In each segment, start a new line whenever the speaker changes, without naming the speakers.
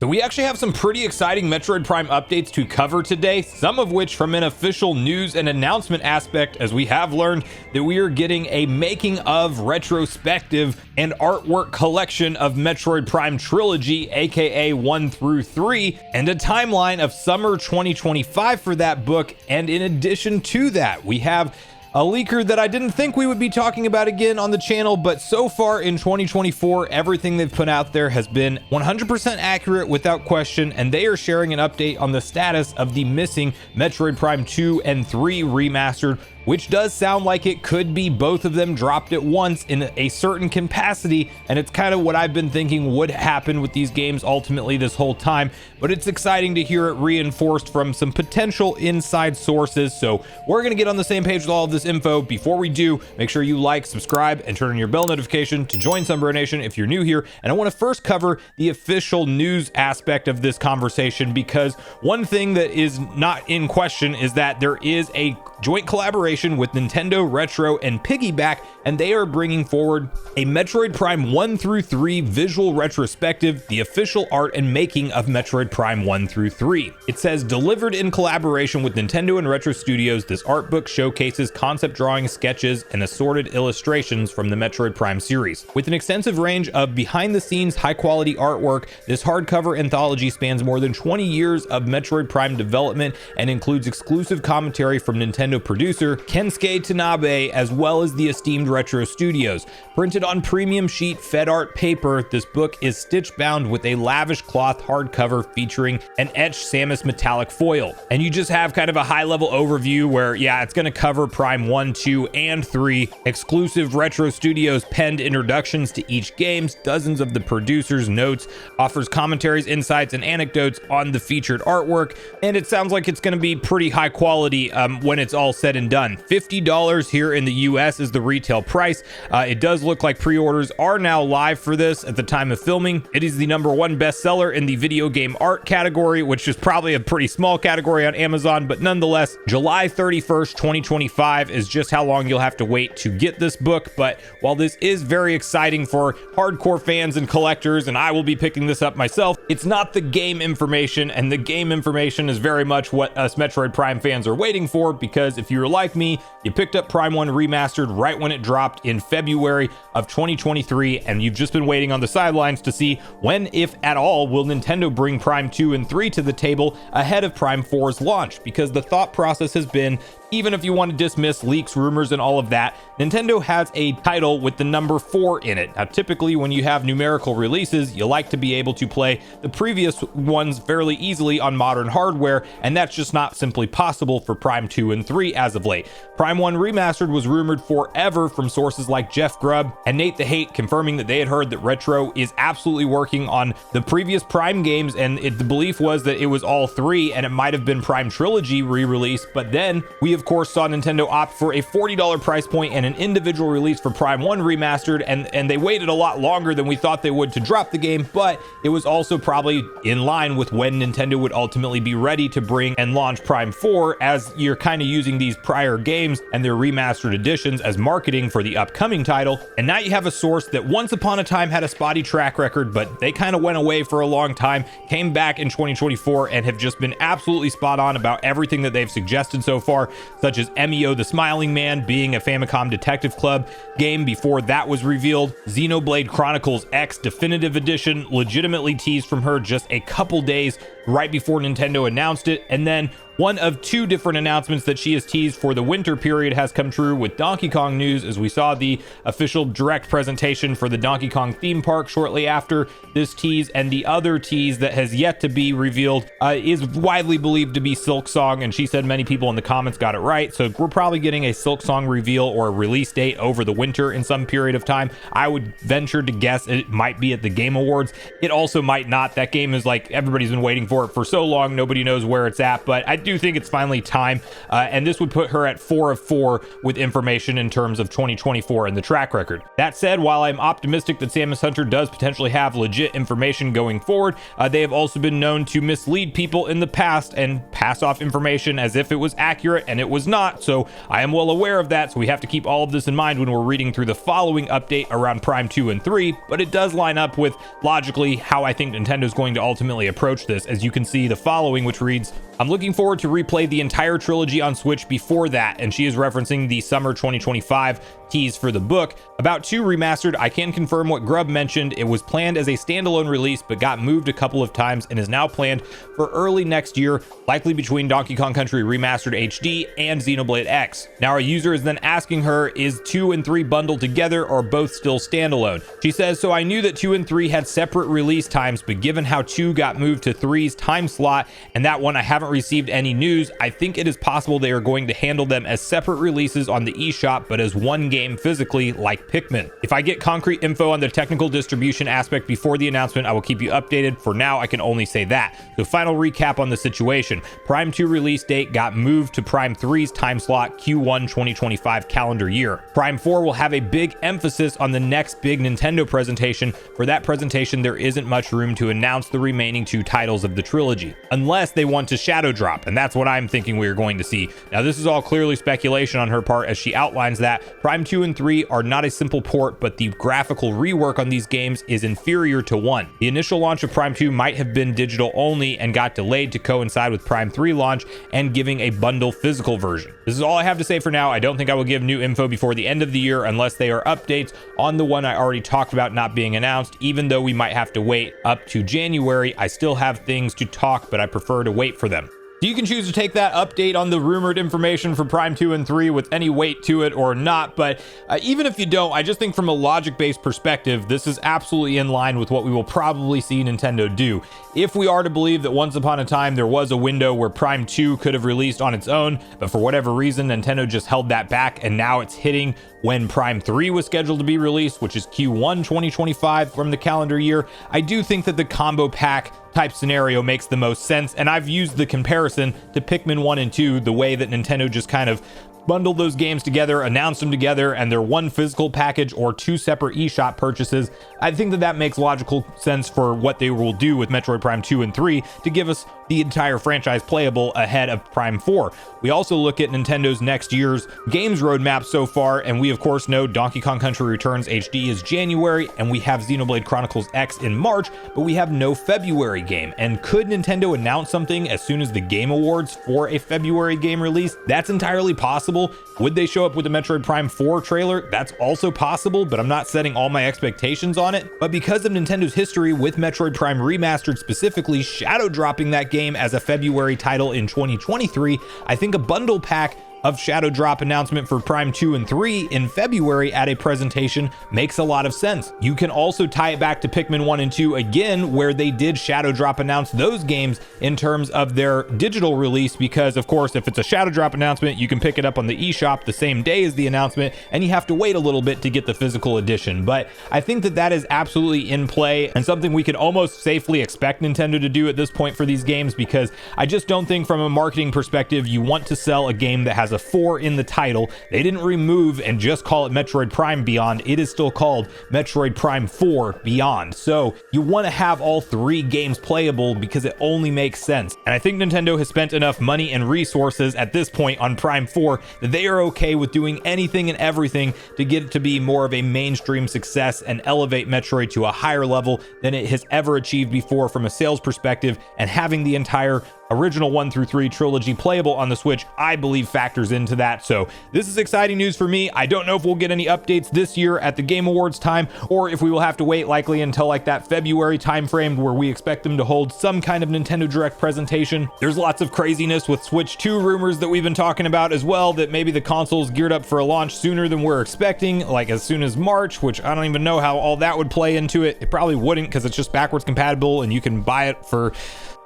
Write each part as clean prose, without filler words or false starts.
So we actually have some pretty exciting Metroid Prime updates to cover today, some of which from an official news and announcement aspect, as we have learned that we are getting a making of retrospective and artwork collection of Metroid Prime Trilogy, aka 1 through 3, and a timeline of summer 2025 for that book. And in addition to that, we have a leaker that I didn't think we would be talking about again on the channel, but so far in 2024, everything they've put out there has been 100% accurate without question, and they are sharing an update on the status of the missing Metroid Prime 2 and 3 remastered, which does sound like it could be both of them dropped at once in a certain capacity, and it's kind of what I've been thinking would happen with these games ultimately this whole time. But it's exciting to hear it reinforced from some potential inside sources, so we're going to get on the same page with all of this info. Before we do, make sure you like, subscribe, and turn on your bell notification to join Sunbro Nation if you're new here. And I want to first cover the official news aspect of this conversation, because one thing that is not in question is that there is a joint collaboration with Nintendo, Retro, and Piggyback, and they are bringing forward a Metroid Prime 1 through 3 visual retrospective, the official art and making of Metroid Prime 1 through 3. It says, delivered in collaboration with Nintendo and Retro Studios, this art book showcases concept drawings, sketches, and assorted illustrations from the Metroid Prime series. With an extensive range of behind-the-scenes, high-quality artwork, this hardcover anthology spans more than 20 years of Metroid Prime development and includes exclusive commentary from Nintendo producer Kensuke Tanabe, as well as the esteemed Retro Studios. Printed on premium sheet fed art paper, this book is stitch bound with a lavish cloth hardcover featuring an etched Samus metallic foil. And you just have kind of a high level overview where, yeah, it's going to cover Prime 1, 2, and 3, exclusive Retro Studios penned introductions to each games, dozens of the producers' notes, offers commentaries, insights, and anecdotes on the featured artwork, and it sounds like it's going to be pretty high quality when it's all said and done. $50 here in the US is the retail price. It does look like pre-orders are now live for this at the time of filming. It is the #1 bestseller in the video game art category, which is probably a pretty small category on Amazon, but nonetheless, July 31st, 2025 is just how long you'll have to wait to get this book. But while this is very exciting for hardcore fans and collectors, and I will be picking this up myself, it's not the game information, and the game information is very much what us Metroid Prime fans are waiting for, because if you're like me, you picked up Prime 1 Remastered right when it dropped in February of 2023, and you've just been waiting on the sidelines to see when, if at all, will Nintendo bring Prime 2 and 3 to the table ahead of Prime 4's launch, because the thought process has been, even if you want to dismiss leaks, rumors, and all of that, Nintendo has a title with the number 4 in it. Now, typically when you have numerical releases, you like to be able to play the previous ones fairly easily on modern hardware, and that's just not simply possible for Prime 2 and 3 as of late. Prime 1 Remastered was rumored forever from sources like Jeff Grubb and Nate the Hate, confirming that they had heard that Retro is absolutely working on the previous Prime games, and the belief was that it was all 3, and it might have been Prime Trilogy re-release. But then we of course saw Nintendo opt for a $40 price point and an individual release for Prime 1 Remastered, and they waited a lot longer than we thought they would to drop the game, but it was also probably in line with when Nintendo would ultimately be ready to bring and launch Prime 4, as you're kind of using these prior games and their remastered editions as marketing for the upcoming title. And now you have a source that once upon a time had a spotty track record, but they kind of went away for a long time, came back in 2024, and have just been absolutely spot on about everything that they've suggested so far, such as Emio the Smiling Man being a Famicom Detective Club game before that was revealed, Xenoblade Chronicles X Definitive Edition legitimately teased from her just a couple days right before Nintendo announced it, and then one of 2 different announcements that she has teased for the winter period has come true with Donkey Kong news, as we saw the official direct presentation for the Donkey Kong theme park shortly after this tease, and the other tease that has yet to be revealed is widely believed to be Silk Song, and she said many people in the comments got it right, so we're probably getting a Silk Song reveal or a release date over the winter in some period of time. I would venture to guess it might be at the Game Awards. It also might not. That game is like, everybody's been waiting for it for so long, nobody knows where it's at, but I do think it's finally time, and this would put her at 4 of 4 with information in terms of 2024 and the track record. That said, while I'm optimistic that Samus Hunter does potentially have legit information going forward, they have also been known to mislead people in the past, and pass off information as if it was accurate, and it was not. So I am well aware of that, so we have to keep all of this in mind when we're reading through the following update around Prime 2 and 3, but it does line up with logically how I think Nintendo's going to ultimately approach this. As you can see the following, which reads, I'm looking forward to replay the entire trilogy on Switch before that, and she is referencing the summer 2025 tease for the book. About 2 remastered, I can confirm what Grubb mentioned. It was planned as a standalone release, but got moved a couple of times and is now planned for early next year, likely between Donkey Kong Country Remastered HD and Xenoblade X. Now our user is then asking her, is 2 and 3 bundled together or both still standalone? She says, so I knew that 2 and 3 had separate release times, but given how 2 got moved to 3's time slot and that one I haven't received any news, I think it is possible they are going to handle them as separate releases on the eShop, but as one game physically, like Pikmin. If I get concrete info on the technical distribution aspect before the announcement, I will keep you updated. For now, I can only say that. So final recap on the situation. Prime 2 release date got moved to Prime 3's time slot, Q1 2025 calendar year. Prime 4 will have a big emphasis on the next big Nintendo presentation. For that presentation, there isn't much room to announce the remaining 2 titles of the trilogy, unless they want to shadow drop, and that's what I'm thinking we are going to see. Now, this is all clearly speculation on her part, as she outlines that Prime 2 and 3 are not a simple port, but the graphical rework on these games is inferior to 1. The initial launch of Prime 2 might have been digital only and got delayed to coincide with Prime 3 launch and giving a bundle physical version. This is all I have to say for now. I don't think I will give new info before the end of the year unless they are updates on the one I already talked about not being announced. Even though we might have to wait up to January, I still have things to talk, but I prefer to wait for them. So you can choose to take that update on the rumored information for Prime 2 and 3 with any weight to it or not, but even if you don't, I just think from a logic-based perspective, this is absolutely in line with what we will probably see Nintendo do. If we are to believe that once upon a time there was a window where Prime 2 could have released on its own, but for whatever reason Nintendo just held that back, and now it's hitting when Prime 3 was scheduled to be released, which is Q1 2025 from the calendar year, I do think that the combo pack type scenario makes the most sense, and I've used the comparison to Pikmin 1 and 2, the way that Nintendo just kind of bundled those games together, announced them together, and they're one physical package or 2 separate eShop purchases. I think that makes logical sense for what they will do with Metroid Prime 2 and 3 to give us the entire franchise playable ahead of Prime 4. We also look at Nintendo's next year's games roadmap so far, and we of course know Donkey Kong Country Returns HD is January, and we have Xenoblade Chronicles X in March, but we have no February game. And could Nintendo announce something as soon as the Game Awards for a February game release? That's entirely possible. Would they show up with a Metroid Prime 4 trailer? That's also possible, but I'm not setting all my expectations on it. But because of Nintendo's history with Metroid Prime Remastered specifically shadow dropping that game as a February title in 2023, I think a bundle pack of shadow drop announcement for Prime 2 and 3 in February at a presentation makes a lot of sense. You can also tie it back to Pikmin 1 and 2 again, where they did shadow drop announce those games in terms of their digital release, because of course if it's a shadow drop announcement, you can pick it up on the eShop the same day as the announcement, and you have to wait a little bit to get the physical edition. But I think that is absolutely in play and something we can almost safely expect Nintendo to do at this point for these games, because I just don't think from a marketing perspective you want to sell a game that has a 4 in the title. They didn't remove and just call it Metroid Prime Beyond. It is still called Metroid Prime 4 Beyond. So you want to have all 3 games playable because it only makes sense. And I think Nintendo has spent enough money and resources at this point on Prime 4 that they are okay with doing anything and everything to get it to be more of a mainstream success and elevate Metroid to a higher level than it has ever achieved before from a sales perspective, and having the entire original 1 through 3 trilogy playable on the Switch, I believe factors into that. So this is exciting news for me. I don't know if we'll get any updates this year at the Game Awards time, or if we will have to wait likely until like that February time frame where we expect them to hold some kind of Nintendo Direct presentation. There's lots of craziness with Switch 2 rumors that we've been talking about as well, that maybe the console's geared up for a launch sooner than we're expecting, like as soon as March, which I don't even know how all that would play into it. It probably wouldn't, because it's just backwards compatible and you can buy it for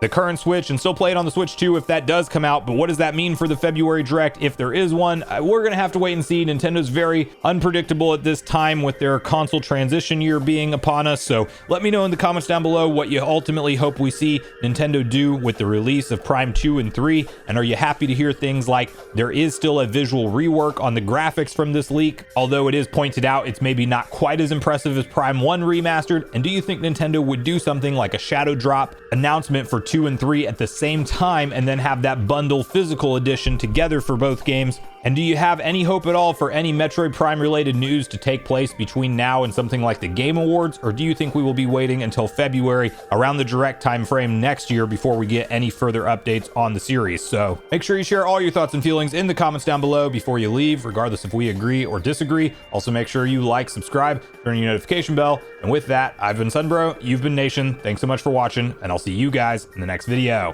the current Switch and still play it on the Switch 2 if that does come out. But what does that mean for the February Direct if there is one? We're gonna have to wait and see. Nintendo's very unpredictable at this time with their console transition year being upon us. So let me know in the comments down below what you ultimately hope we see Nintendo do with the release of Prime 2 and 3. And are you happy to hear things like there is still a visual rework on the graphics from this leak, although it is pointed out it's maybe not quite as impressive as Prime 1 Remastered? And do you think Nintendo would do something like a shadow drop announcement for 2 and 3 at the same time and then have that bundle physical edition together for both games? And do you have any hope at all for any Metroid Prime related news to take place between now and something like the Game Awards? Or do you think we will be waiting until February, around the direct time frame next year, before we get any further updates on the series? So make sure you share all your thoughts and feelings in the comments down below before you leave, regardless if we agree or disagree. Also make sure you like, subscribe, turn your notification bell. And with that, I've been Sunbro, you've been Nation. Thanks so much for watching, and I'll see you guys in the next video.